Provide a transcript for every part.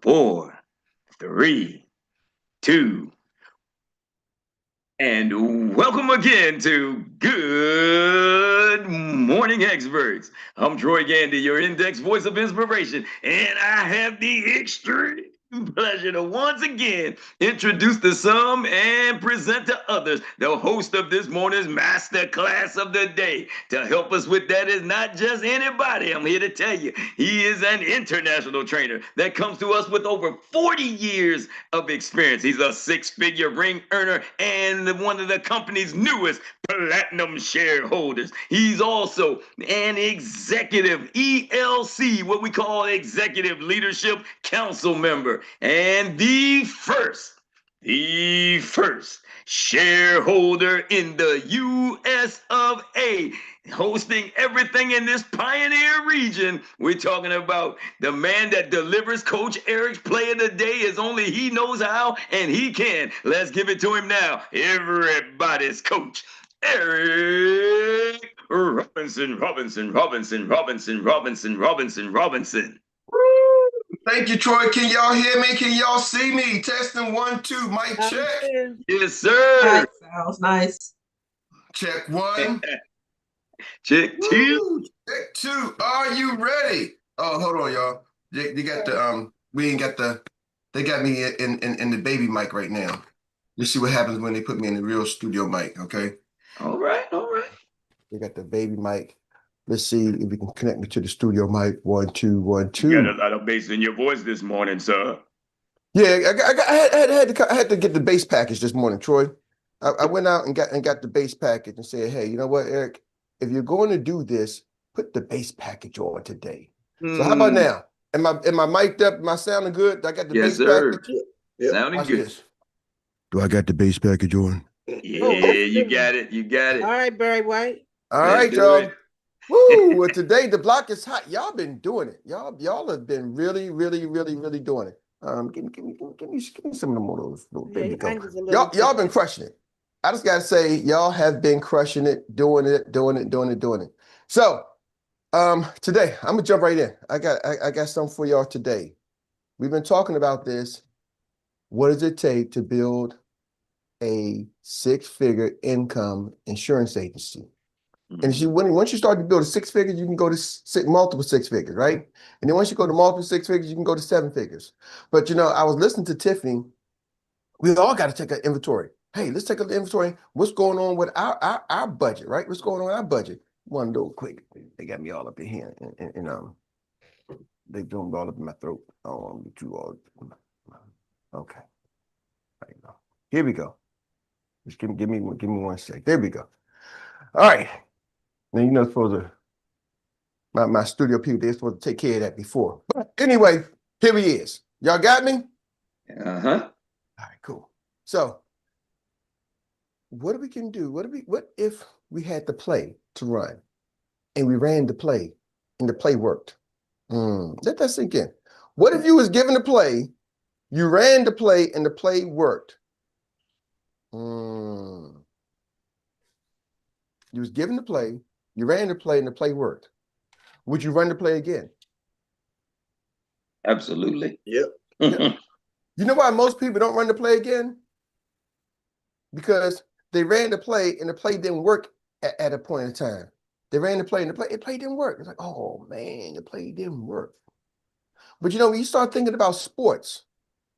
4, 3, 2, and welcome again to Good Morning Experts. I'm Troy Gandy, your index voice of inspiration, and I have the extreme pleasure to once again introduce to some and present to others the host of this morning's masterclass of the day. To help us with that is not just anybody. I'm here to tell you, he is an international trainer that comes to us with over 40 years of experience. He's a six-figure ring earner and one of the company's newest platinum shareholders. He's also an executive ELC, what we call executive leadership council member, and the first shareholder in the US of A, hosting everything in this pioneer region. We're talking about the man that delivers Coach Erik's play of the day as only he knows how and he can. Let's give it to him now. Everybody's coach, Erik Robinson. Thank you, Troy. Can y'all hear me? Can y'all see me? Testing 1, 2. Mic check. Yes, sir. Sounds nice. Check 1. Check 2. Woo. Check 2. Are you ready? Oh, hold on, y'all. They got the we ain't got the. They got me in the baby mic right now. Let's see what happens when they put me in the real studio mic. Okay. All right. They got the baby mic. Let's see if we can connect me to the studio mic. 1, 2, 1, 2. You got a lot of bass in your voice this morning, sir. Yeah, I had to get the bass package this morning, Troy. I went out and got the bass package and said, hey, you know what, Erik? If you're going to do this, put the bass package on today. So how about now? Am I mic'd up? Am I sounding good? I got the bass package. Yep. Sounding Watch good. This. Do I got the bass package on? Yeah, you got it. All right, Barry White. All right, y'all. Woo! Well, today the block is hot. Y'all been doing it. Y'all have been really doing it. Give me some of them more those little baby go. Y'all been crushing it. I just gotta say, y'all have been crushing it, doing it. So, today I'm gonna jump right in. I got something for y'all today. We've been talking about this. What does it take to build a 6-figure income insurance agency? And once you start to build a 6 figures, you can go to multiple 6 figures, right? And then once you go to multiple 6 figures, you can go to 7 figures. But I was listening to Tiffany. We all got to take an inventory. Hey, let's take an inventory. What's going on with our budget, right? What's going on with our budget? One little quick. They got me all up in here, and they zoomed all up in my throat. I don't want to be too all. Okay. There you go. Here we go. Just give me 1 sec. There we go. All right. Now, supposed to, my studio people, they're supposed to take care of that before. But anyway, here he is. Y'all got me? Uh-huh. All right, cool. So, what we can do? What if we had the play to run and we ran the play and the play worked? Let that sink in. What if you was given the play, you ran the play and the play worked? You was given the play, you ran the play, and the play worked. Would you run the play again? Absolutely. Yep. You know why most people don't run the play again? Because they ran the play and the play didn't work at a point in time. They ran the play and the play didn't work. It's like, oh man, the play didn't work. But when you start thinking about sports,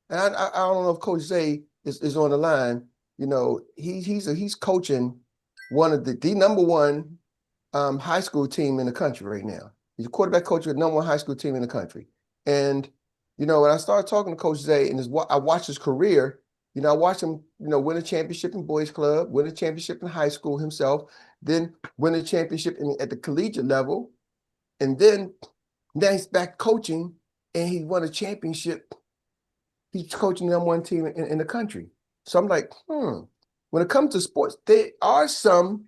and I don't know if Coach Zay is on the line. He's coaching one of the number one high school team in the country right now. He's a quarterback coach with the number one high school team in the country. And, when I started talking to Coach Zay and I watched his career, I watched him, win a championship in boys club, win a championship in high school himself, then win a championship at the collegiate level. And then now he's back coaching and he won a championship. He's coaching the number one team in the country. So I'm like, when it comes to sports, there are some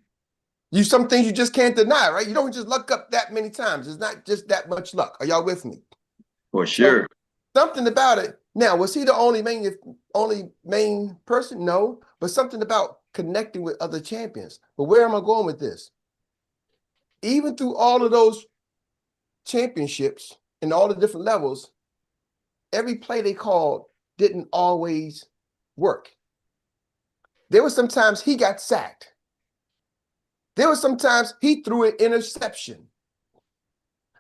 things you just can't deny, right? You don't just luck up that many times. It's not just that much luck. Are y'all with me? For sure. So, something about it. Now, was he the only main person? No, but something about connecting with other champions. But where am I going with this? Even through all of those championships and all the different levels, every play they called didn't always work. There were sometimes he got sacked. There were sometimes he threw an interception.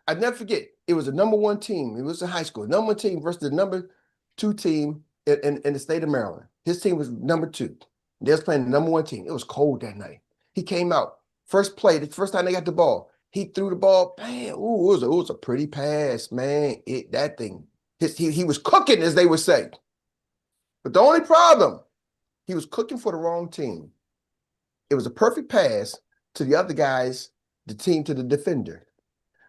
I'd never forget. It was a number 1 team. It was in high school. Number 1 team versus the number 2 team in the state of Maryland. His team was number 2. They was playing the number 1 team. It was cold that night. He came out. First play, the first time they got the ball, he threw the ball. Bam! Ooh, it was a pretty pass, man. He was cooking, as they would say. But the only problem, he was cooking for the wrong team. It was a perfect pass to the other guys, the team to the defender.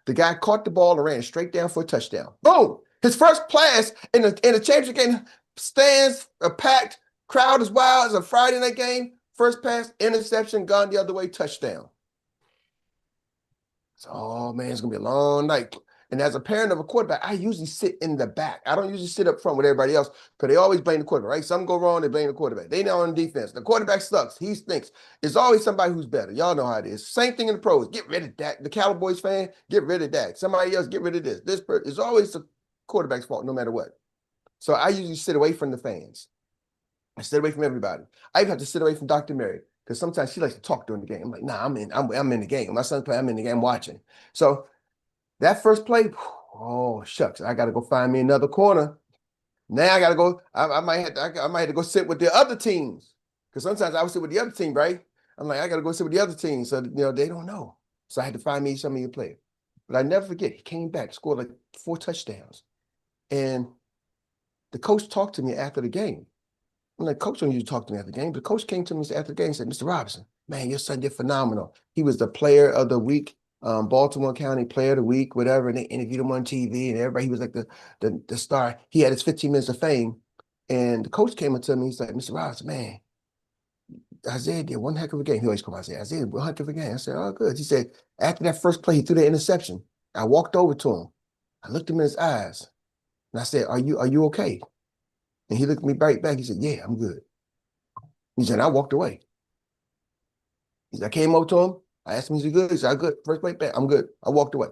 The guy caught the ball and ran straight down for a touchdown. Boom! His first pass in the championship game, stands are packed, crowd is wild. It's a Friday night game. First pass, interception, gone the other way, touchdown. So, oh man, it's gonna be a long night. And as a parent of a quarterback, I usually sit in the back. I don't usually sit up front with everybody else because they always blame the quarterback, right? Something go wrong, they blame the quarterback. They not on defense. The quarterback sucks. He stinks. There's always somebody who's better. Y'all know how it is. Same thing in the pros. Get rid of Dak. The Cowboys fan, get rid of Dak. Somebody else, get rid of this. It's always the quarterback's fault, no matter what. So I usually sit away from the fans. I sit away from everybody. I even have to sit away from Dr. Mary because sometimes she likes to talk during the game. I'm like, nah, I'm in the game. My son's playing, I'm in the game watching. So that first play, oh shucks, I got to go find me another corner. Now I got to go. I might have to go sit with the other teams because sometimes I would sit with the other team, right? I'm like, I got to go sit with the other team, so they don't know. So I had to find me some of your players. But I never forget, he came back, scored like 4 touchdowns, and the coach talked to me after the game. I'm like, coach don't usually talk to me after the game, but the coach came to me after the game and said, Mr. Robinson, man, your son did phenomenal. He was the player of the week. Baltimore County Player of the Week, whatever, and they interviewed him on TV, and everybody, he was like the star. He had his 15 minutes of fame, and the coach came up to me. He's like, Mr. Ross, man, Isaiah did one heck of a game. He always called Isaiah. Isaiah did one heck of a game. I said, oh, good. He said, after that first play, he threw the interception. I walked over to him. I looked him in his eyes, and I said, are you okay? And he looked at me right back. He said, yeah, I'm good. He said, I walked away. He said, I came over to him. I asked him, is he good? He said, I'm good. First play back, I'm good. I walked away.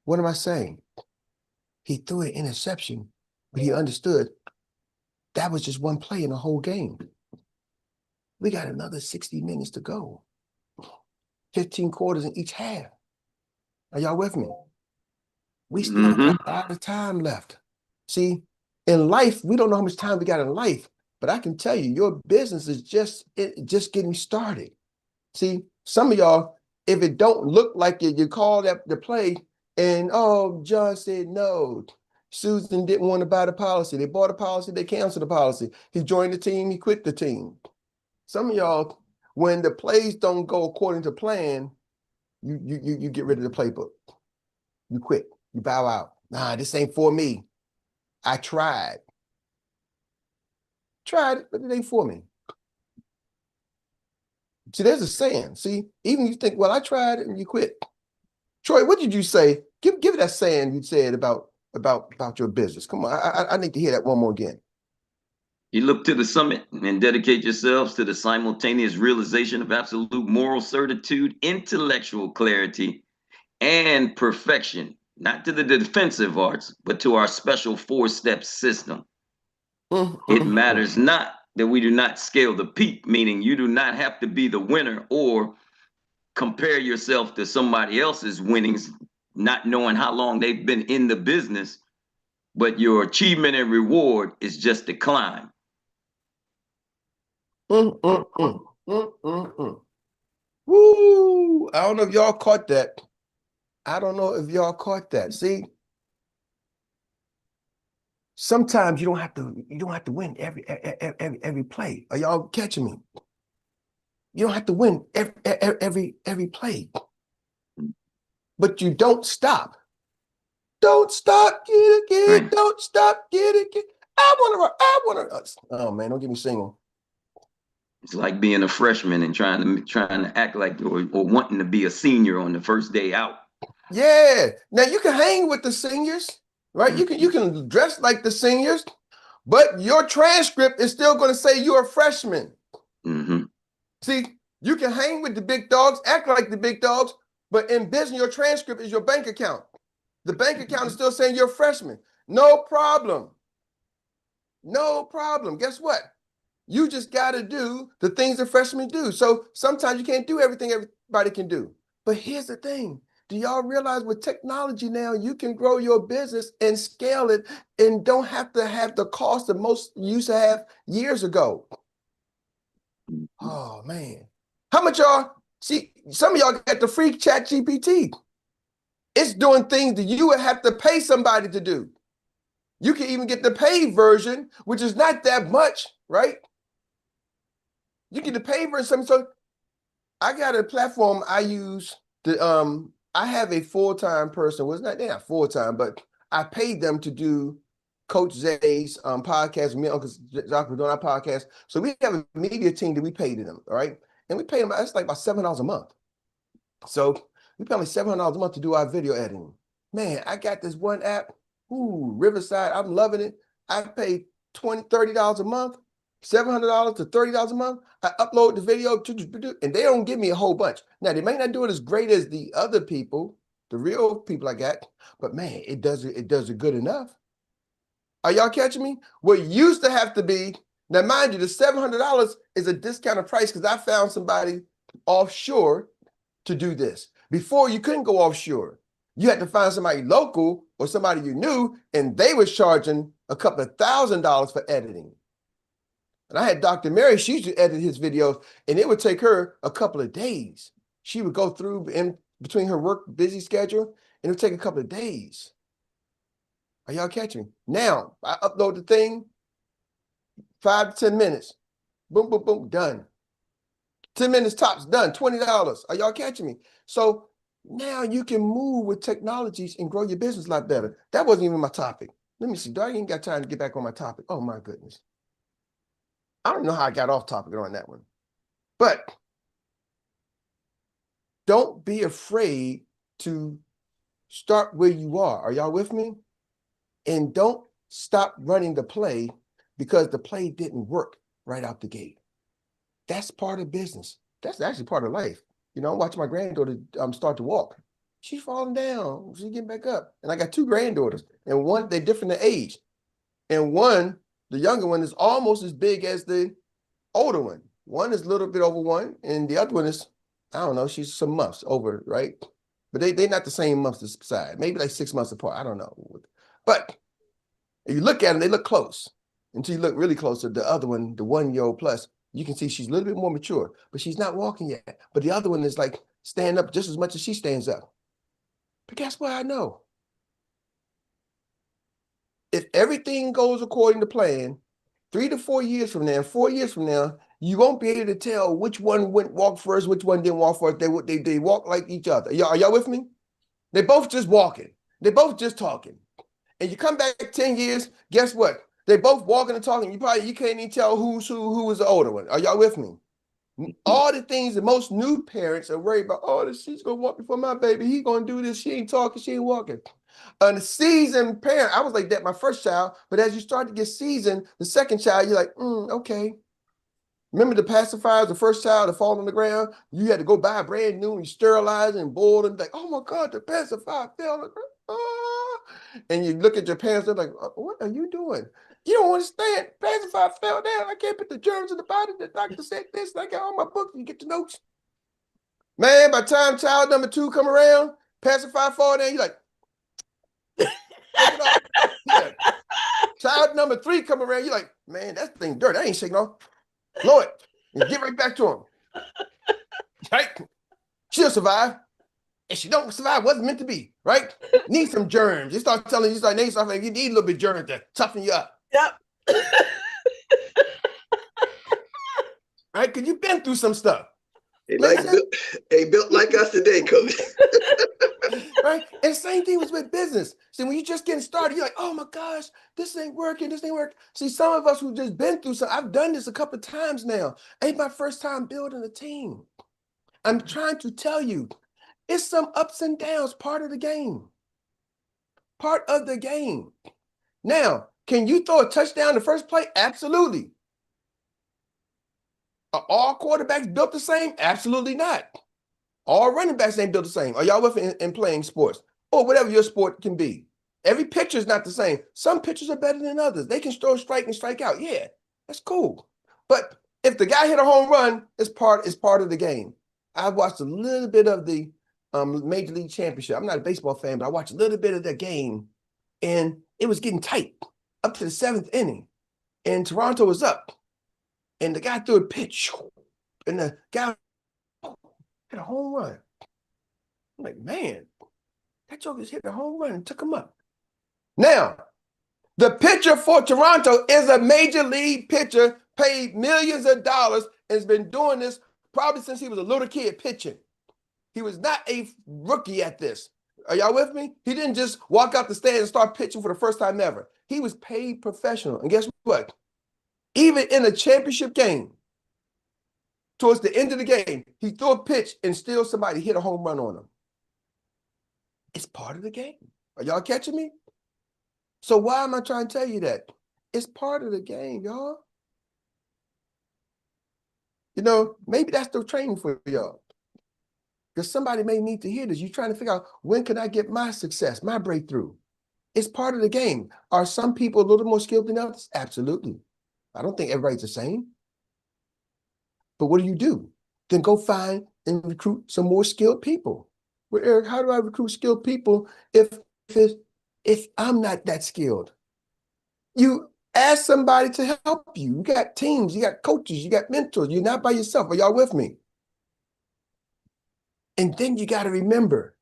What am I saying? He threw an interception, but he understood that was just one play in the whole game. We got another 60 minutes to go. 15 quarters in each half. Are y'all with me? We still got a lot of time left. See, in life, we don't know how much time we got in life, but I can tell you, your business is just getting started. See, some of y'all, if it don't look like it, you call the play and, oh, John said no. Susan didn't want to buy the policy. They bought a policy, they canceled the policy. He joined the team, he quit the team. Some of y'all, when the plays don't go according to plan, you get rid of the playbook. You quit, you bow out. Nah, this ain't for me. I tried. Tried it, but it ain't for me. See, there's a saying. See, even you think, well, I tried it and you quit. Troy, what did you say? Give it that saying you said about your business. Come on, I need to hear that one more again. You look to the summit and dedicate yourselves to the simultaneous realization of absolute moral certitude, intellectual clarity, and perfection, not to the defensive arts, but to our special 4-step system. It matters not that we do not scale the peak, meaning you do not have to be the winner or compare yourself to somebody else's winnings, not knowing how long they've been in the business, but your achievement and reward is just the climb. Woo! I don't know if y'all caught that. See, sometimes you don't have to win every play. Are y'all catching me? You don't have to win every play, but you don't stop. Don't stop, get it. Right. Don't stop, get it. I want to. Oh man, don't get me singing. It's like being a freshman and trying to act like or wanting to be a senior on the first day out. Yeah. Now you can hang with the seniors, right? You can dress like the seniors, but your transcript is still going to say you're a freshman. See, you can hang with the big dogs, act like the big dogs, but in business, your transcript is your bank account. The bank account is still saying you're a freshman. No problem. No problem. Guess what? You just got to do the things that freshmen do. So sometimes you can't do everything everybody can do. But here's the thing. Do y'all realize with technology now, you can grow your business and scale it and don't have to have the cost that most used to have years ago? Oh, man. How much y'all, see, some of y'all got the free chat GPT. It's doing things that you would have to pay somebody to do. You can even get the paid version, which is not that much, right? You get the paid version. So I got a platform I use to, I have a full-time person. Well, they're not full-time, but I paid them to do Coach Zay's podcast. Me and Uncle Jacques were doing our podcast. So we have a media team that we paid them, all right? And we pay them, that's like about $700 a month. So we pay them $700 a month to do our video editing. Man, I got this one app, Riverside, I'm loving it. I pay $20, $30 a month, $700 to $30 a month. I upload the video, and they don't give me a whole bunch. Now, they may not do it as great as the other people, the real people I got, but man, it does it good enough. Are y'all catching me? What used to have to be, now mind you, the $700 is a discounted price because I found somebody offshore to do this. Before, you couldn't go offshore. You had to find somebody local or somebody you knew, and they was charging a couple of $1,000s for editing. And I had Dr. Mary, she used to edit his videos, and it would take her a couple of days. She would go through in between her work busy schedule, and it would take a couple of days. Are y'all catching me? Now, I upload the thing, 5 to 10 minutes. Boom, boom, boom, done. 10 minutes tops, done, $20. Are y'all catching me? So now you can move with technologies and grow your business a lot better. That wasn't even my topic. Let me see. I ain't got time to get back on my topic. Oh, my goodness. I don't know how I got off topic on that one. But don't be afraid to start where you are. Are y'all with me? And don't stop running the play because the play didn't work right out the gate. That's part of business. That's actually part of life. You know, I'm watching my granddaughter start to walk. She's falling down. She's getting back up. And I got 2 granddaughters. And one, they're different in age. And one, the younger one, is almost as big as the older one. One is a little bit over 1. And the other one is, I don't know, she's some months over, right? But they're not the same months this side. Maybe like 6 months apart. I don't know. But if you look at them, they look close. Until you look really close to the other one, the 1-year-old plus, you can see she's a little bit more mature, but she's not walking yet. But the other one is like stand up just as much as she stands up. But guess what I know? If everything goes according to plan, 3 to 4 years from now, 4 years from now, you won't be able to tell which one walked first, which one didn't walk first. They walk like each other. Are y'all with me? They're both just walking. They're both just talking. And you come back 10 years, guess what? They both walking and talking. You can't even tell who was the older one. Are y'all with me? All the things that most new parents are worried about, oh, she's gonna walk before my baby. He gonna do this. She ain't talking, she ain't walking. A seasoned parent, I was like that my first child, but as you start to get seasoned, the second child, you're like, okay. Remember the pacifiers, the first child that fall on the ground? You had to go buy a brand new and you sterilize and boil them. Like, oh my God, the pacifier fell on the ground. Ah. And you look at your parents, they're like, what are you doing? You don't understand. Pacifier fell down. I can't put the germs in the body. The doctor said this. I got all my books. You get the notes. Man, by the time child number 2 come around, pacifier fall down, you're like, take it off. Yeah. Child number 3 come around, you're like, man, that thing dirty. I ain't shaking off. Blow it and get right back to him. Right? She'll survive. And she don't survive, wasn't meant to be, right? Need some germs. You start telling you, you need a little bit of germs to toughen you up. Yep. Right? Because you've been through some stuff. They built like us today, Coach. Right? And same thing was with business. See, when you're just getting started, you're like, oh my gosh, this ain't working. See, some of us who've just been through something, I've done this a couple of times now. Ain't my first time building a team. I'm trying to tell you, it's some ups and downs, part of the game. Part of the game. Now, can you throw a touchdown the first play? Absolutely. Are all quarterbacks built the same? Absolutely not. All running backs ain't built the same. Are y'all with in playing sports? or whatever your sport can be. Every pitcher is not the same. Some pitchers are better than others. They can throw strike and strike out. Yeah, that's cool. But if the guy hit a home run, it's part of the game. I watched a little bit of the Major League Championship. I'm not a baseball fan, but I watched a little bit of that game, and it was getting tight up to the 7th inning, and Toronto was up, and the guy threw a pitch, and the guy hit a home run. I'm like, man, that joker just hit a home run and took him up. Now, the pitcher for Toronto is a major league pitcher, paid millions of dollars, and has been doing this probably since he was a little kid pitching. He was not a rookie at this. Are y'all with me? He didn't just walk out the stand and start pitching for the first time ever. He was paid professional. And guess what? Even in a championship game, towards the end of the game, he threw a pitch and still somebody hit a home run on him. It's part of the game. Are y'all catching me? So why am I trying to tell you that? It's part of the game, y'all. You know, maybe that's the training for y'all. Because somebody may need to hear this. You're trying to figure out, when can I get my success, my breakthrough? It's part of the game. Are some people a little more skilled than others? Absolutely. I don't think everybody's the same. But what do? Then go find and recruit some more skilled people. Well, Eric, how do I recruit skilled people if I'm not that skilled? You ask somebody to help you. You got teams, you got coaches, you got mentors. You're not by yourself. Are y'all with me? And then you got to remember,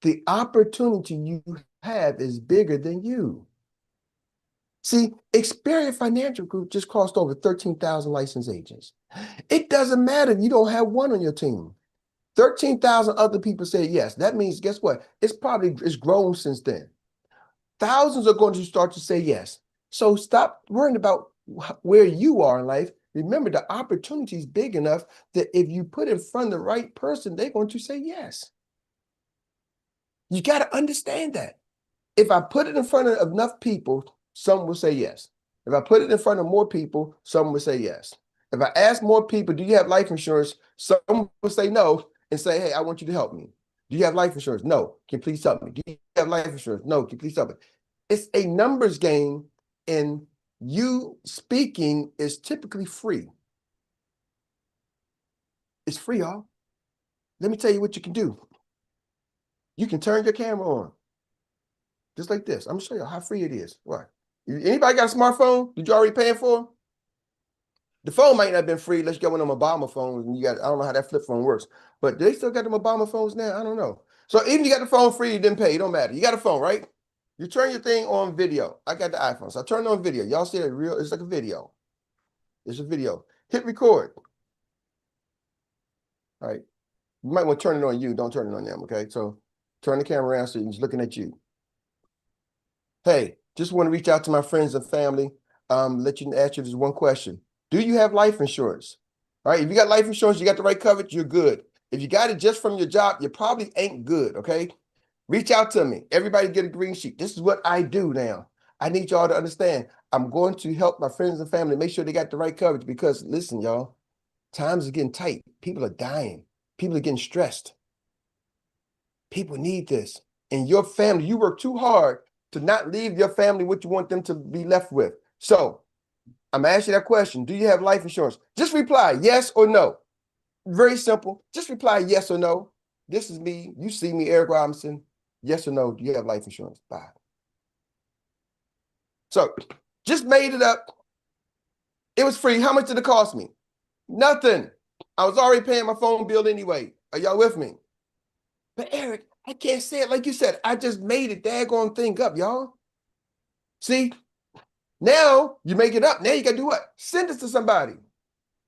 the opportunity you have is bigger than you. See, Experian Financial Group just crossed over 13,000 licensed agents. It doesn't matter if you don't have one on your team. 13,000 other people said yes. That means, guess what? It's grown since then. Thousands are going to start to say yes. So stop worrying about where you are in life. Remember, the opportunity is big enough that if you put in front of the right person, they're going to say yes. You got to understand that. If I put it in front of enough people, some will say yes. If I put it in front of more people, some will say yes. If I ask more people, do you have life insurance? Some will say no and say, hey, I want you to help me. Do you have life insurance? No. Can you please help me? Do you have life insurance? No. Can you please help me? It's a numbers game, and you speaking is typically free. It's free, y'all. Let me tell you what you can do. You can turn your camera on. Just like this. I'm gonna show you how free it is. What? Anybody got a smartphone? Did you already pay for? The phone might not have been free. Let's get one of them Obama phones. And I don't know how that flip phone works, but do they still got them Obama phones now? I don't know. So even you got the phone free, you didn't pay. It don't matter. You got a phone, right? You turn your thing on video. I got the iPhone, so I turn it on video. Y'all see that real? It's like a video. It's a video. Hit record. All right. You might want to turn it on you. Don't turn it on them. Okay. So turn the camera around so he's looking at you. Hey, just want to reach out to my friends and family. Let you ask you this one question. Do you have life insurance? All right. If you got life insurance, you got the right coverage, you're good. If you got it just from your job, you probably ain't good. Okay. Reach out to me. Everybody get a green sheet. This is what I do now. I need y'all to understand. I'm going to help my friends and family make sure they got the right coverage, because listen, y'all, times are getting tight. People are dying. People are getting stressed. People need this. And your family, you work too hard to not leave your family what you want them to be left with. So I'm going to ask you that question. Do you have life insurance? Just reply yes or no. Very simple. Just reply yes or no. This is me. You see me, Erik Robinson. Yes or no, do you have life insurance? Bye. So just made it up. It was free. How much did it cost me? Nothing. I was already paying my phone bill anyway. Are y'all with me? But Eric, I can't say it like you said. I just made it daggone thing up, y'all. See, now you make it up. Now you got to do what? Send it to somebody.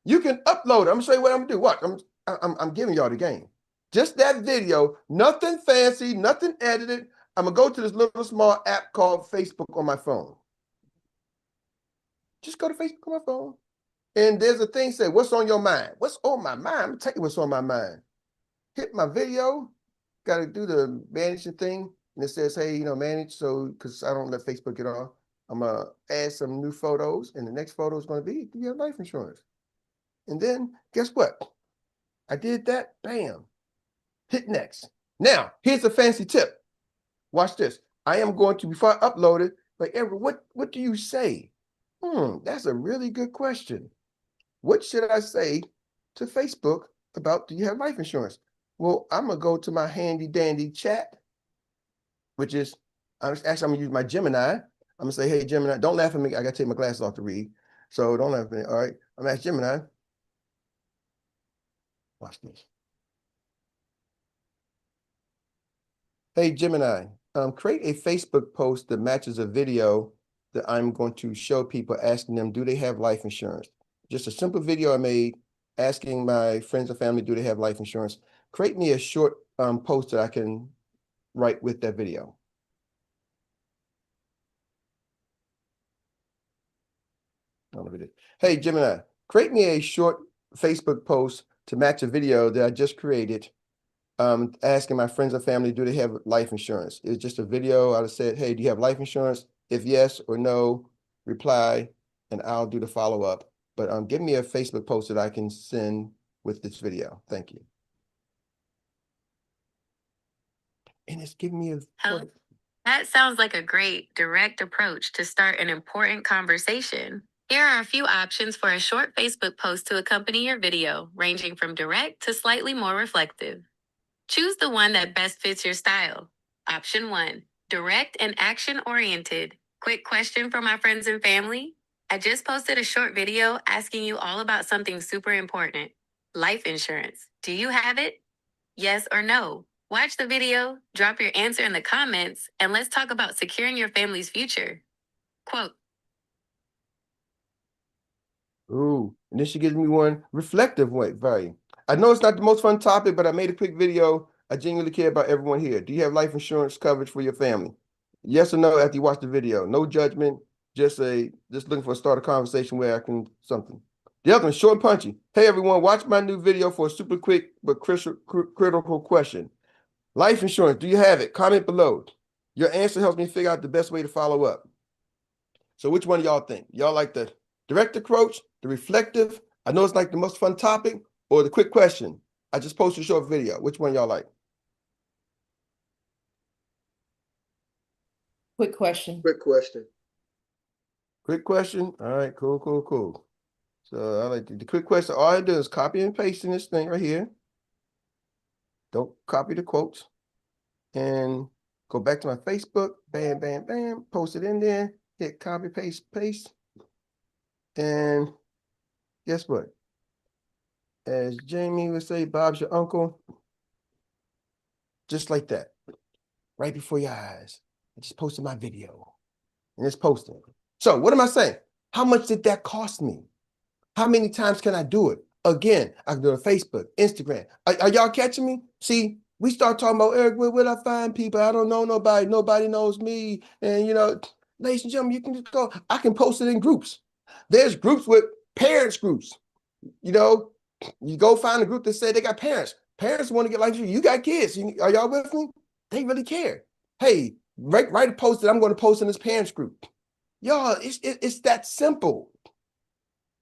You can upload it. I'm going to show you what I'm going to do. What? I'm giving y'all the game. Just that video, nothing fancy, nothing edited. I'm going to go to this little small app called Facebook on my phone. Just go to Facebook on my phone. And there's a thing say, what's on your mind? What's on my mind? I'm going to tell you what's on my mind. Hit my video. Got to do the managing thing. And it says, hey, manage. So, because I don't let Facebook get on. I'm going to add some new photos. And the next photo is going to be, do you have life insurance? And then guess what? I did that. Bam. Hit next. Now, here's a fancy tip. watch this. I am going to, before I upload it, like, Erik, what do you say? That's a really good question. What should I say to Facebook about, do you have life insurance? Well, I'm going to go to my handy dandy chat, which is, I'm going to use my Gemini. I'm going to say, hey, Gemini, don't laugh at me. I got to take my glasses off to read. So don't laugh at me. All right. I'm going to ask Gemini. Watch this. Hey, Gemini, create a Facebook post that matches a video that I'm going to show people, asking them, do they have life insurance? Just a simple video I made asking my friends and family, do they have life insurance? Create me a short post that I can write with that video. Hey, Gemini, create me a short Facebook post to match a video that I just created, asking my friends and family, do they have life insurance? It's just a video. I said, hey, do you have life insurance? If yes or no, reply, and I'll do the follow-up. But give me a Facebook post that I can send with this video. Thank you. And it's giving me a... That sounds like a great direct approach to start an important conversation. Here are a few options for a short Facebook post to accompany your video, ranging from direct to slightly more reflective. Choose the one that best fits your style. Option 1, direct and action-oriented. Quick question for my friends and family. I just posted a short video asking you all about something super important. Life insurance. Do you have it? Yes or no? Watch the video, drop your answer in the comments, and let's talk about securing your family's future. Quote. Ooh, and then she gives me one reflective value. I know it's not the most fun topic, but I made a quick video. I genuinely care about everyone here. Do you have life insurance coverage for your family? Yes or no after you watch the video. No judgment, just looking for a start a conversation where I can something. The other one, short and punchy. Hey everyone, watch my new video for a super quick but critical question. Life insurance, do you have it? Comment below. Your answer helps me figure out the best way to follow up. So which one do y'all think? Y'all like the direct approach, the reflective, I know it's like the most fun topic, or the quick question? I just posted a short video. Which one y'all like? Quick question. Quick question. Quick question. All right, cool. So I like the quick question. All I do is copy and paste in this thing right here. Don't copy the quotes. And go back to my Facebook. Bam, bam, bam. Post it in there. Hit copy, paste. And guess what? As Jamie would say, Bob's your uncle. Just like that. Right before your eyes. I just posted my video. And it's posting. So what am I saying? How much did that cost me? How many times can I do it? Again, I can do it on Facebook, Instagram. Are y'all catching me? See, we start talking about, Erik, where will I find people? I don't know nobody. Nobody knows me. And, ladies and gentlemen, you can just go. I can post it in groups. There's groups with parents groups. You go find a group that say they got parents. Parents want to get life insurance. You got kids. Are y'all with me? They really care. Hey, write a post that I'm going to post in this parents group. Y'all, it's that simple.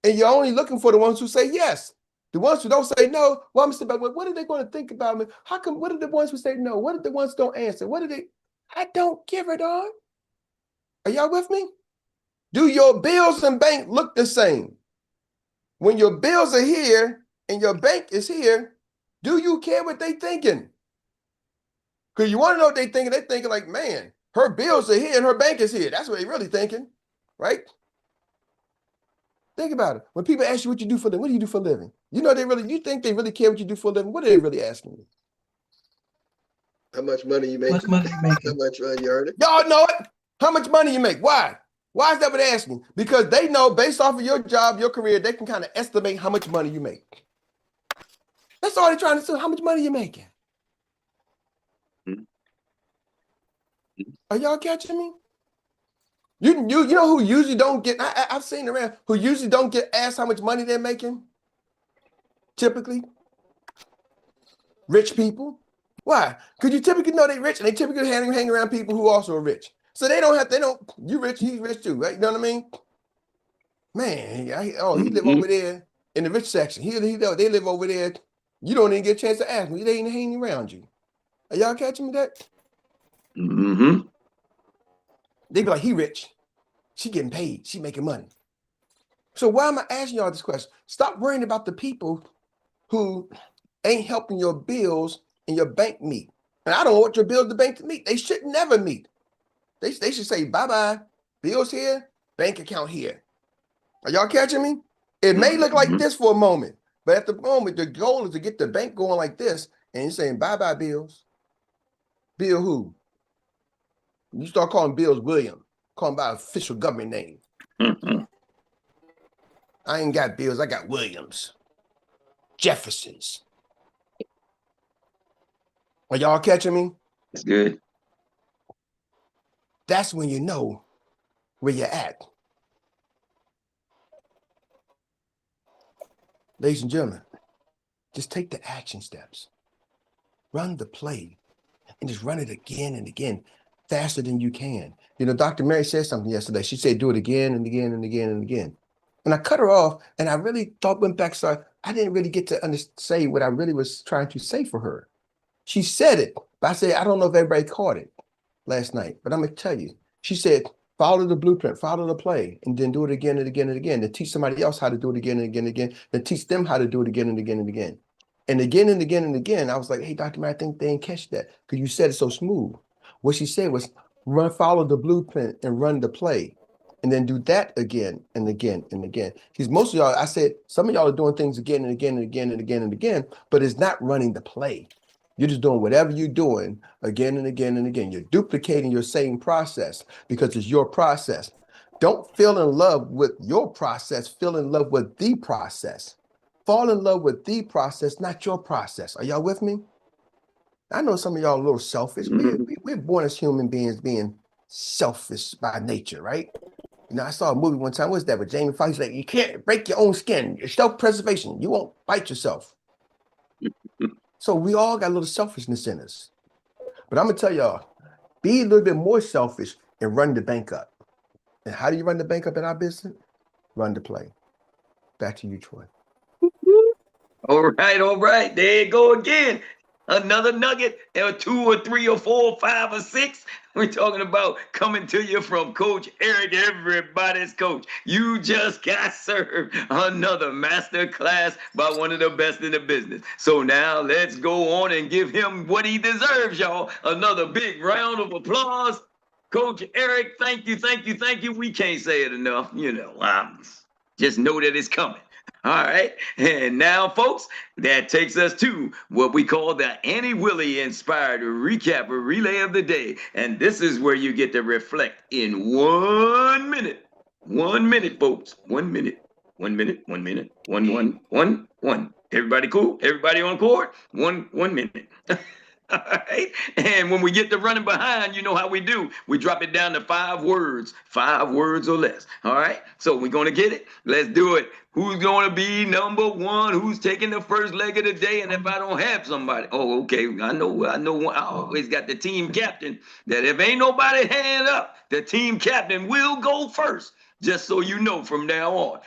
And you're only looking for the ones who say yes. The ones who don't say no, well, I'm saying, what are they going to think about me? What are the ones who say no? What are the ones who don't answer? I don't give a darn. Are y'all with me? Do your bills and bank look the same? When your bills are here and your bank is here, do you care what they thinking? Because you want to know what they thinking. They're thinking like, man, her bills are here and her bank is here. That's what they're really thinking, right? Think about it. When people ask you what you do for a living, what do you do for a living? You think they really care what you do for a living? What are they really asking you? How much money you making? How much money you making? How much you earning? Y'all know it. How much money you make? Why? Why is that what they're asking? Because they know based off of your job, your career, they can kind of estimate how much money you make. That's all they're trying to say. How much money you making? Are y'all catching me? You know who usually don't get, I've seen around, who usually don't get asked how much money they're making? Typically. Rich people. Why? Because you typically know they're rich and they typically hang around people who also are rich. So you rich, he's rich too, right? You know what I mean? Man, he live over there in the rich section. They live over there. You don't even get a chance to ask me. They ain't hanging around you. Are y'all catching me that? Mm-hmm. They be like, he rich. She getting paid. She making money. So why am I asking y'all this question? Stop worrying about the people who ain't helping your bills and your bank meet. And I don't want your bills the bank to meet. They should never meet. They should say, bye-bye. Bills here, bank account here. Are y'all catching me? It may look like this for a moment, but at the moment, the goal is to get the bank going like this, and you're saying, bye-bye, bills. Bill who? You start calling bills William, call him by official government name. I ain't got bills, I got Williams, Jeffersons. Are y'all catching me? That's good. That's when you know where you're at. Ladies and gentlemen, just take the action steps. Run the play and just run it again and again, faster than you can. You know, Dr. Mary said something yesterday. She said, do it again and again and again and again. And I cut her off, and I really went back, so I didn't really get to say what I really was trying to say for her. She said it, but I said, I don't know if everybody caught it last night, but I'm going to tell you. She said, follow the blueprint, follow the play, and then do it again and again and again. Then teach somebody else how to do it again and again and again. Then teach them how to do it again and again and again. And again and again and again, I was like, hey, Dr. Mary, I think they didn't catch that because you said it so smooth. What she said was follow the blueprint and run the play. And then do that again and again and again. Because most of y'all, I said, some of y'all are doing things again and again and again and again and again, but it's not running the play. You're just doing whatever you're doing again and again and again. You're duplicating your same process because it's your process. Don't fall in love with your process. Fall in love with the process. Fall in love with the process, not your process. Are y'all with me? I know some of y'all are a little selfish. We're born as human beings being selfish by nature, right? You know, I saw a movie one time. What's that? With Jamie Foxx, like, you can't break your own skin. Your self-preservation. You won't bite yourself. So we all got a little selfishness in us. But I'm going to tell y'all, be a little bit more selfish and run the bank up. And how do you run the bank up in our business? Run the play. Back to you, Troy. All right. There you go again. Another nugget, or 2 or 3 or 4 or 5 or 6. We're talking about coming to you from Coach Erik, everybody's coach. You just got served another master class by one of the best in the business. So now let's go on and give him what he deserves, y'all. Another big round of applause. Coach Erik, thank you. We can't say it enough. You know, just know that it's coming. All right. And now, folks, that takes us to what we call the Annie Willie inspired recap or relay of the day. And this is where you get to reflect in 1 minute. 1 minute, folks. 1 minute. 1 minute. 1 minute. 1. Everybody cool? Everybody on board? 1 minute. All right. And when we get to running behind, you know how we do. We drop it down to 5 words or less. All right. So we're going to get it. Let's do it. Who's going to be number 1? Who's taking the first leg of the day? And if I don't have somebody, okay. I know. I always got the team captain that if ain't nobody hand up, the team captain will go first. Just so you know from now on.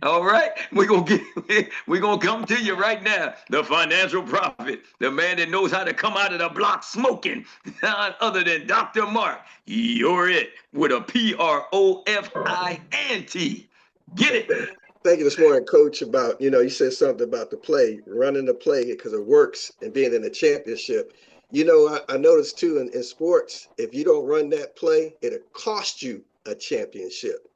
All right, we're gonna come to you right now. The financial prophet, the man that knows how to come out of the block smoking, none other than Dr. Mark. You're it with a PROFINT. Get it. Thank you this morning, Coach, about, you said something about the play, running the play because it works and being in the championship. I noticed too in sports, if you don't run that play, it'll cost you a championship.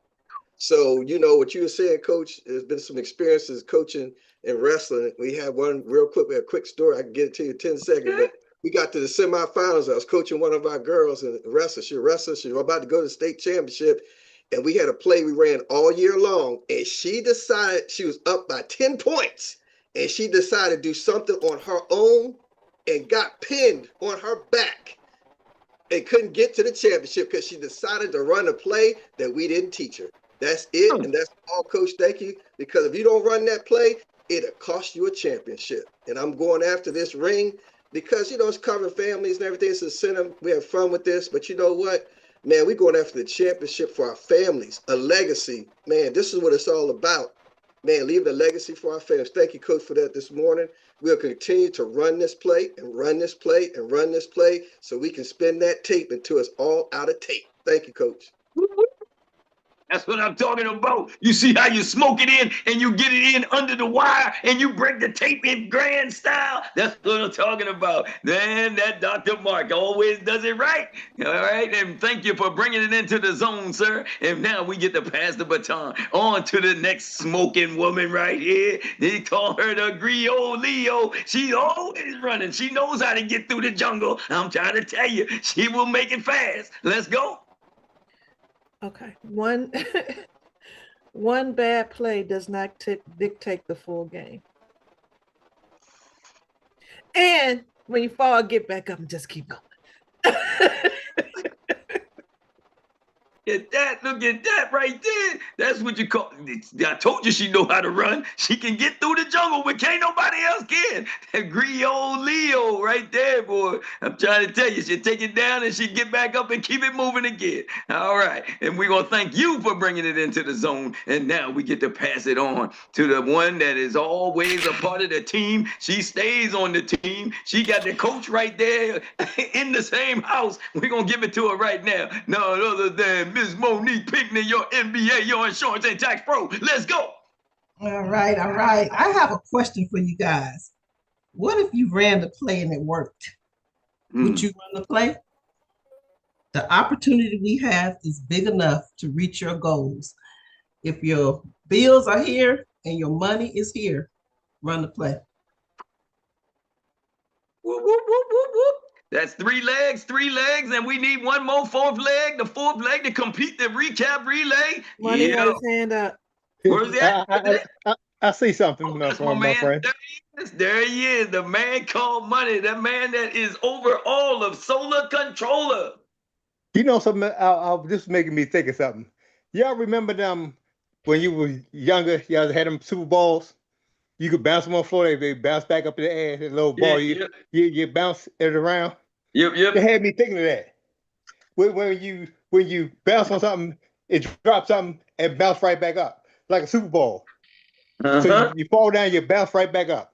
So, what you were saying, Coach, there's been some experiences coaching in wrestling. We had one real quick, a quick story. I can get it to you in 10 seconds. But we got to the semifinals. I was coaching one of our girls in wrestling. She was about to go to the state championship. And we had a play we ran all year long. And she decided she was up by 10 points. And she decided to do something on her own and got pinned on her back. And couldn't get to the championship because she decided to run a play that we didn't teach her. That's it, and that's all, Coach. Thank you. Because if you don't run that play, it'll cost you a championship. And I'm going after this ring because, it's covering families and everything. It's a center. We have fun with this. But you know what? Man, we're going after the championship for our families, a legacy. Man, this is what it's all about. man, leaving a legacy for our fans. Thank you, Coach, for that this morning. We'll continue to run this play and run this play and run this play so we can spin that tape until it's all out of tape. Thank you, Coach. That's what I'm talking about. You see how you smoke it in and you get it in under the wire and you break the tape in grand style? That's what I'm talking about. Then that Dr. Mark always does it right. All right. And thank you for bringing it into the zone, sir. And now we get to pass the baton on to the next smoking woman right here. They call her the Griot Leo. She's always running. She knows how to get through the jungle. I'm trying to tell you, she will make it fast. Let's go. Okay. One bad play does not dictate the full game. And when you fall, get back up and just keep going. Look at that right there. That's what you call. I told you she know how to run. She can get through the jungle, but can't nobody else can. That Griot Leo right there, boy. I'm trying to tell you, she take it down and she get back up and keep it moving again. All right, and we're gonna thank you for bringing it into the zone. And now we get to pass it on to the one that is always a part of the team. She stays on the team. She got the coach right there in the same house. We're gonna give it to her right now. None other than Ms. Monique Pinckney, your MBA, your insurance and tax pro. Let's go. All right. I have a question for you guys. What if you ran the play and it worked? Would you run the play? The opportunity we have is big enough to reach your goals. If your bills are here and your money is here, run the play. Whoop, whoop, whoop, whoop, whoop. That's three legs, and we need one more fourth leg, the fourth leg to complete the recap relay. Money got his hand up. Where's that? I see something, my friend. There he is, the man called Money, the man that is over all of Solar Controller. You know something? This is making me think of something. Y'all remember them when you were younger? Y'all had them Super Balls. You could bounce them on the floor. They bounce back up in the air. A little ball. You bounce it around. Yep. It had me thinking of that. When you bounce on something, it drops something and bounce right back up like a Super Bowl. So you fall down, you bounce right back up.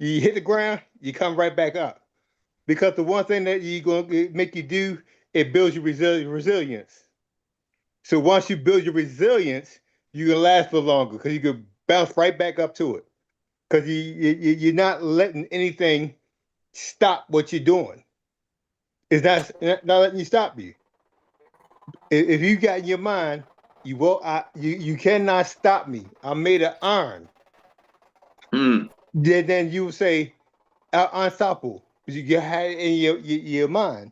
You hit the ground, you come right back up. Because the one thing that you're going to make you do, it builds your resilience. So once you build your resilience, you can last for longer because you can bounce right back up to it. Because you're not letting anything stop what you're doing. It's not letting you stop you. If you got in your mind, you cannot stop me. I'm made of iron. Then you would say, unstoppable. You had it in your mind.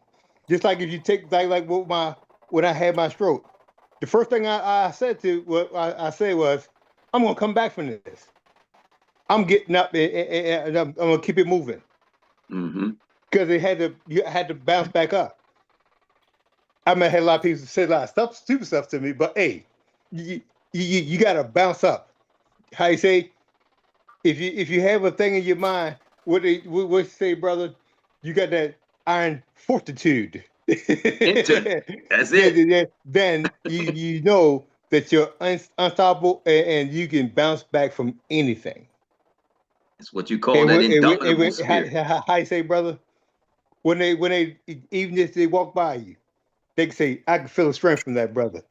Just like if you take like when I had my stroke, the first thing I said was, I'm gonna come back from this. I'm getting up and I'm gonna keep it moving. Because you had to bounce back up. I mean, I had a lot of people say a lot of stupid stuff to me, but hey, you gotta bounce up. How you say? If you have a thing in your mind, what you say, brother? You got that iron fortitude. That's it. Then you know that you're unstoppable and you can bounce back from anything. That's what you call that indomitable spirit. How you say, brother? When they even if they walk by you, they can say, I can feel the strength from that brother.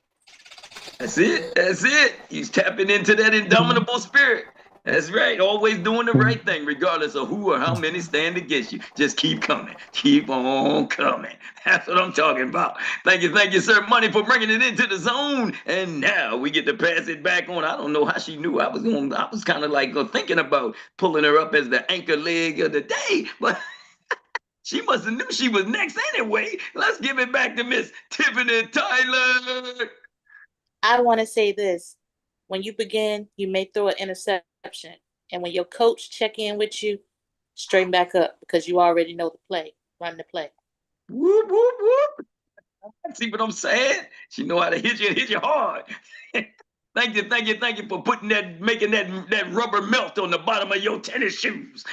That's it. He's tapping into that indomitable spirit. That's right. Always doing the right thing, regardless of who or how many stand against you. Just keep coming. Keep on coming. That's what I'm talking about. Thank you, sir, Money, for bringing it into the zone. And now we get to pass it back on. I don't know how she knew I was kind of like thinking about pulling her up as the anchor leg of the day, but she must have knew she was next anyway. Let's give it back to Miss Tiffany Tyler. I want to say this. When you begin, you may throw an interception. And when your coach check in with you, straighten back up because you already know the play. Run the play. Whoop, whoop, whoop. See what I'm saying? She know how to hit you and hit you hard. Thank you for making that rubber melt on the bottom of your tennis shoes.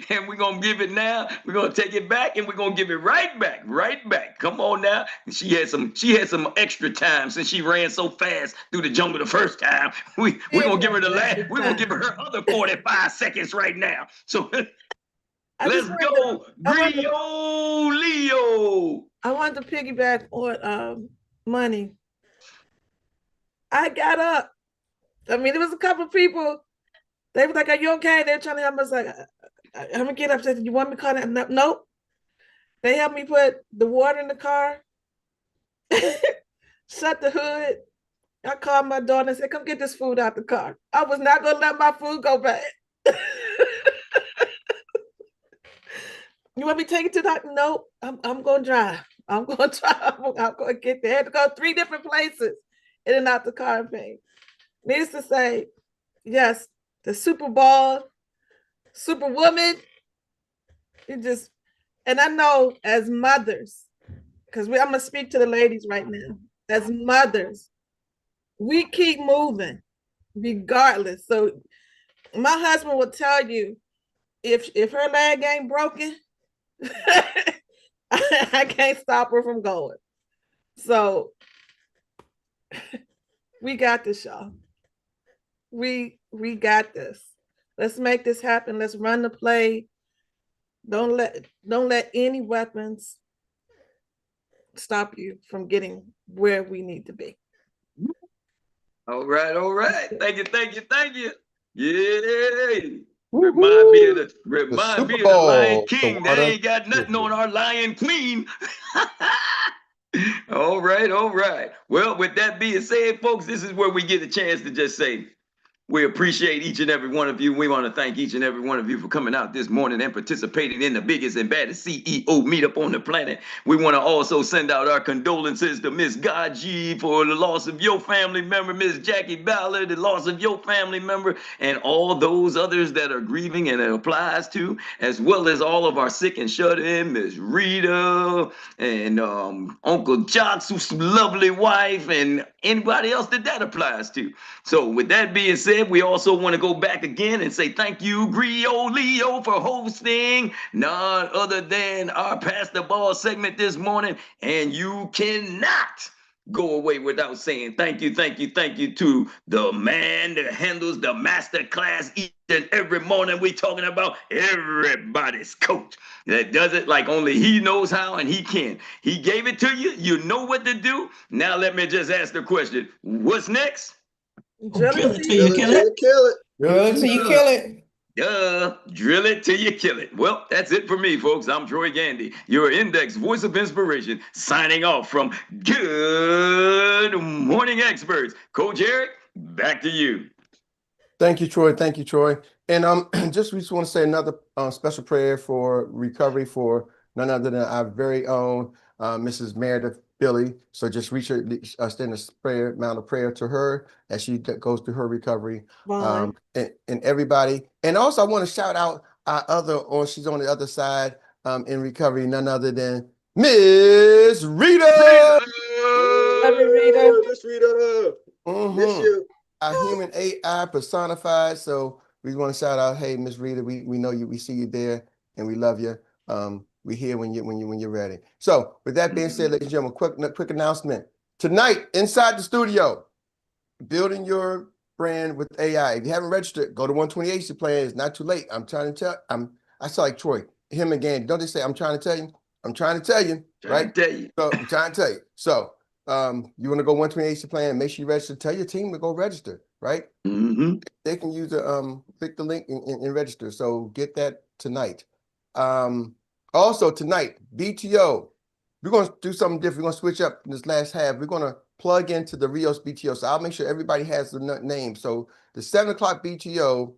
And we're gonna give it now. We're gonna take it back, and we're gonna give it right back, right back. Come on now. She had some extra time since she ran so fast through the jungle the first time. We're gonna give her the last. We're gonna give her her other 45 seconds right now. So let's go, Grio Leo. I want to piggyback on money. I got up. I mean, there was a couple of people. They were like, "Are you okay?" They're trying to help us. Like, I'm gonna get up. I said, "You want me to call that?" No, nope. They helped me put the water in the car, shut the hood. I called my daughter and said, "Come get this food out the car." I was not gonna let my food go bad. You want me to take it to the nope? I'm gonna drive. I'm gonna drive. I'm gonna get there. I had to go 3 different places in and out the car and pay. Needless to say, yes, the Super Bowl, Superwoman. And I know as mothers, because I'm gonna speak to the ladies right now. As mothers, we keep moving regardless. So my husband will tell you, if her leg ain't broken, I can't stop her from going. So we got this, y'all. We got this. Let's make this happen. Let's run the play. Don't let any weapons stop you from getting where we need to be. All right. Thank you. Yeah. Remind me of the Lion King. They ain't got nothing on our Lion Queen. All right. Well, with that being said, folks, this is where we get a chance to just say, we appreciate each and every one of you. We want to thank each and every one of you for coming out this morning and participating in the biggest and baddest CEO meetup on the planet. We want to also send out our condolences to Miss Gaji for the loss of your family member, Miss Jackie Ballard, the loss of your family member, and all those others that are grieving and it applies to, as well as all of our sick and shut in, Miss Rita and Uncle Jock's lovely wife, and anybody else that applies to. So with that being said, we also want to go back again and say thank you, Grio Leo, for hosting none other than our Pass the Ball segment this morning. And you cannot go away without saying thank you to the man that handles the masterclass each and every morning. We're talking about everybody's coach that does it like only he knows how and he can. He gave it to you. You know what to do. Now let me just ask the question. What's next? Drill it till you kill it. Drill it till you kill it. Drill it till you kill it. Well, that's it for me, folks. I'm Troy Gandy, your Index Voice of Inspiration, signing off from Good Morning Experts. Coach Erik, back to you. Thank you, Troy. And we just want to say another special prayer for recovery for none other than our very own Mrs. Meredith Billy. So just extend a amount of prayer to her as she goes through her recovery. And everybody. And also I want to shout out our she's on the other side in recovery, none other than Miss Rita. Miss Rita. Miss you. Our human AI personified. So we want to shout out, hey, Miss Rita, we know you, we see you there, and we love you. We're here when you're ready. So with that being said, ladies and gentlemen, quick announcement. Tonight, inside the studio, building your brand with AI. If you haven't registered, go to 128 Agency Plan. It's not too late. I sound like Troy, him again. Don't they say, I'm trying to tell you? I'm trying to tell you, right? So I'm trying to tell you. So you want to go 128 Agency Plan, make sure you register. Tell your team to go register, right? They can use click the link and register. So get that tonight. Also tonight, BTO, we're going to do something different. We're going to switch up in this last half. We're going to plug into the Rios BTO. So I'll make sure everybody has the name. So the 7 o'clock BTO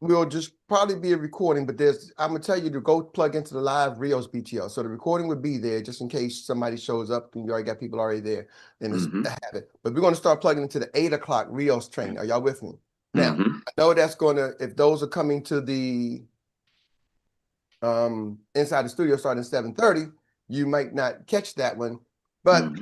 will just probably be a recording, but I'm going to tell you to go plug into the live Rios BTO. So the recording would be there just in case somebody shows up and you already got people already there and it's a habit. But we're going to start plugging into the 8 o'clock Rios training. Are y'all with me? Now, I know that's going to, if those are coming to the inside the studio starting at 7:30, you might not catch that one. But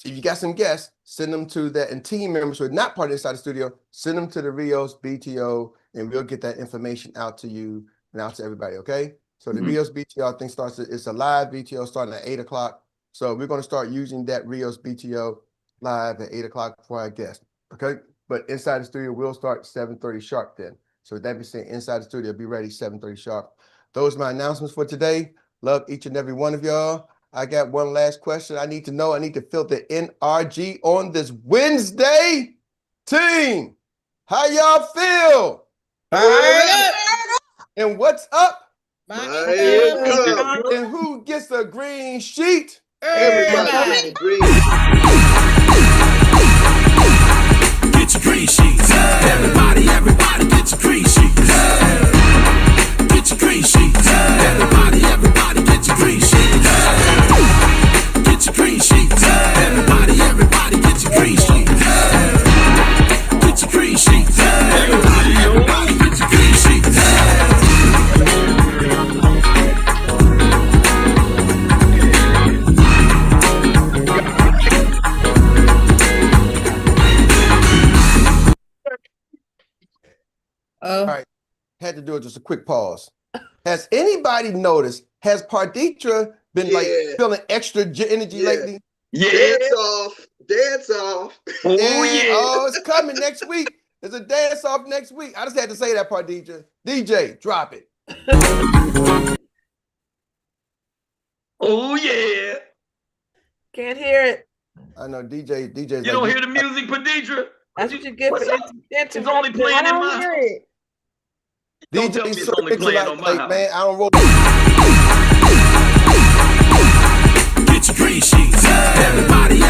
if you got some guests, send them to that, and team members who are not part of inside the studio, send them to the Rios BTO, and we'll get that information out to you announce to everybody, okay? So the Rios BTO, I think it's a live BTO starting at 8 o'clock. So we're going to start using that Rios BTO live at 8 o'clock for our guest, okay? But inside the studio, we'll start 7:30 sharp then. So with that being said, inside the studio, be ready 7:30 sharp. Those are my announcements for today. Love each and every one of y'all. I got one last question I need to know. I need to fill the NRG on this Wednesday. Team, how y'all feel? And what's up? And who gets a green sheet? Everybody. Green. Get your green sheets. Everybody get your green sheets. Get your green sheets. Everybody get your green sheets. Get your green sheets. Everybody get your green sheets. Get your green sheets. Everybody get your green sheets. All right, had to do it, just a quick pause. Has anybody noticed, has Parditra been like feeling extra energy lately? Yeah. Dance off. Oh, yeah. Oh, it's coming next week. There's a dance off next week. I just had to say that, Parditra. DJ, drop it. Oh, yeah. Can't hear it. I know DJ's You don't hear the music, Parditra? That's what you get for It's only playing in my house. Don't tell me it's only playing on my house. Man, I don't roll. Get your green sheets. Everybody